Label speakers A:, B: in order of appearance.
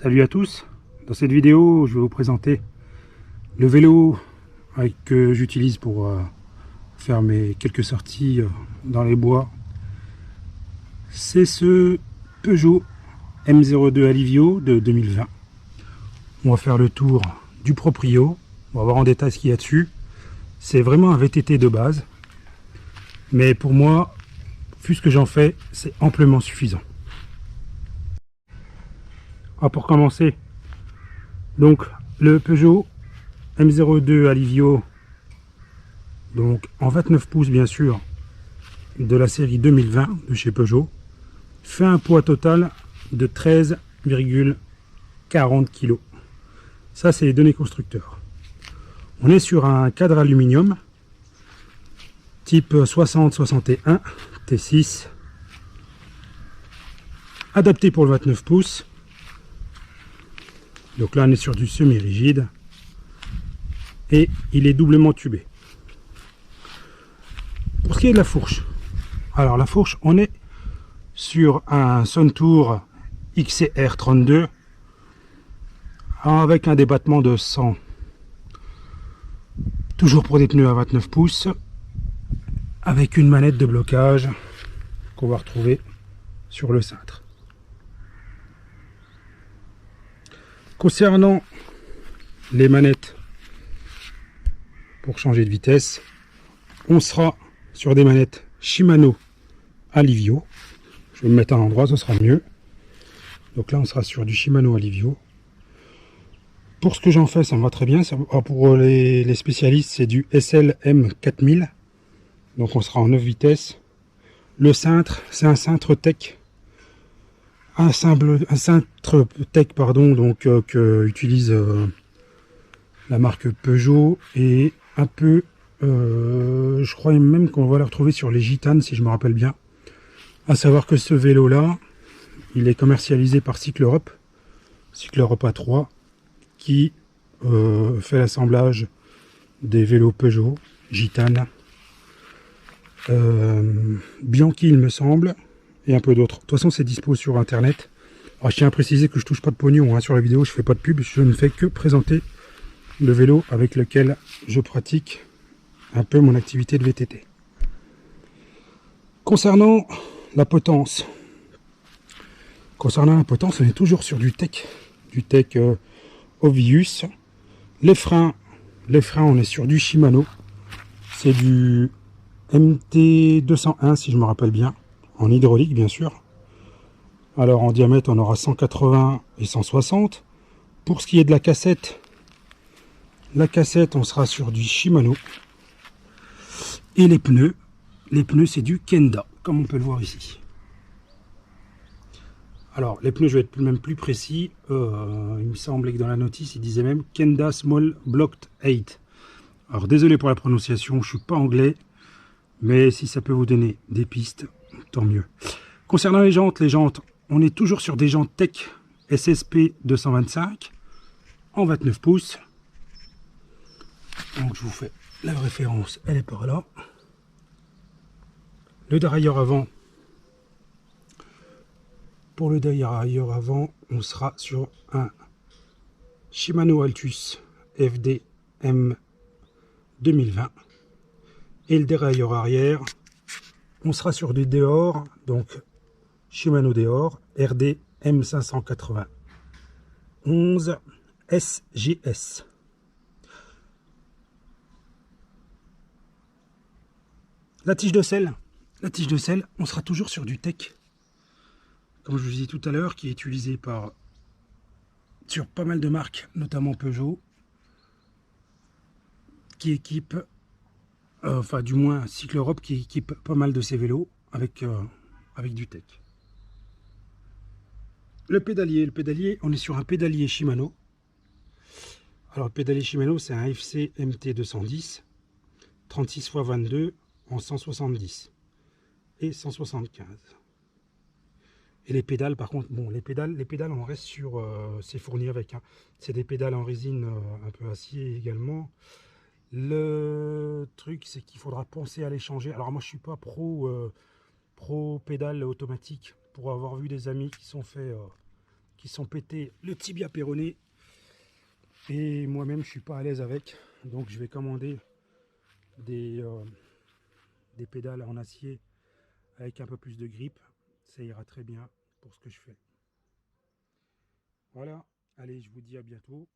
A: Salut à tous, dans cette vidéo je vais vous présenter le vélo que j'utilise pour faire mes quelques sorties dans les bois. C'est ce Peugeot M02 Alivio de 2020. On va faire le tour du proprio, on va voir en détail ce qu'il y a dessus. C'est vraiment un VTT de base, mais pour moi, vu ce que j'en fais, c'est amplement suffisant. Pour commencer, donc le Peugeot M02 Alivio, donc en 29 pouces bien sûr, de la série 2020 de chez Peugeot, fait un poids total de 13,40 kg. Ça, c'est les données constructeurs. On est sur un cadre aluminium type 60-61 T6, adapté pour le 29 pouces. Donc là, on est sur du semi-rigide et il est doublement tubé. Pour ce qui est de la fourche, alors la fourche, on est sur un Suntour XCR32 avec un débattement de 100, toujours pour des pneus à 29 pouces, avec une manette de blocage qu'on va retrouver sur le cintre. Concernant les manettes pour changer de vitesse, on sera sur des manettes Shimano Alivio. Je vais me mettre à l'endroit, ce sera mieux. Donc là, on sera sur du Shimano Alivio. Pour ce que j'en fais, ça me va très bien. Pour les spécialistes, c'est du SLM 4000. Donc on sera en 9 vitesses. Le cintre, c'est un cintre tech. Un cintre tech, pardon, donc que utilise la marque Peugeot et un peu, je crois même qu'on va le retrouver sur les Gitanes, si je me rappelle bien. À savoir que ce vélo-là, il est commercialisé par Cycle Europe A3, qui fait l'assemblage des vélos Peugeot, Gitane, Bianchi il me semble, et un peu d'autres. De toute façon, c'est dispo sur internet. Alors, je tiens à préciser que je touche pas de pognon hein, sur la vidéo, je fais pas de pub, je ne fais que présenter le vélo avec lequel je pratique un peu mon activité de VTT. Concernant la potence, on est toujours sur du tech Ovius. Les freins, on est sur du Shimano, c'est du MT201 si je me rappelle bien, en hydraulique bien sûr. Alors en diamètre on aura 180 et 160. Pour ce qui est de la cassette on sera sur du Shimano. Et les pneus c'est du Kenda, comme on peut le voir ici. Alors les pneus, je vais être même plus précis, il me semblait que dans la notice il disait même Kenda Small Blocked 8. Alors désolé pour la prononciation, je suis pas anglais, mais si ça peut vous donner des pistes, tant mieux. Concernant les jantes, on est toujours sur des jantes Tech SSP 225 en 29 pouces. Donc je vous fais la référence, elle est par là. Le dérailleur avant, pour le dérailleur avant, on sera sur un Shimano Altus FD M 2020. Et le dérailleur arrière, on sera sur du Deore, donc Shimano Deore RD M591 SGS. La tige de selle, on sera toujours sur du tech, comme je vous disais tout à l'heure, qui est utilisé sur pas mal de marques, notamment Peugeot, qui équipe, enfin du moins Cycle Europe, qui équipe pas mal de ces vélos avec du tech. Le pédalier, on est sur un pédalier Shimano. Alors le pédalier Shimano, c'est un FC MT210, 36 x 22 en 170 et 175. Et les pédales, par contre, bon, les pédales, on reste sur, c'est fourni avec, hein. C'est des pédales en résine, un peu acier également. Le truc, c'est qu'il faudra penser à les changer. Alors moi, je suis pas pro pédale automatique, pour avoir vu des amis qui sont fait qui sont pétés le tibia péroné. Et moi-même, je suis pas à l'aise avec. Donc, je vais commander des pédales en acier avec un peu plus de grippe. Ça ira très bien pour ce que je fais. Voilà. Allez, je vous dis à bientôt.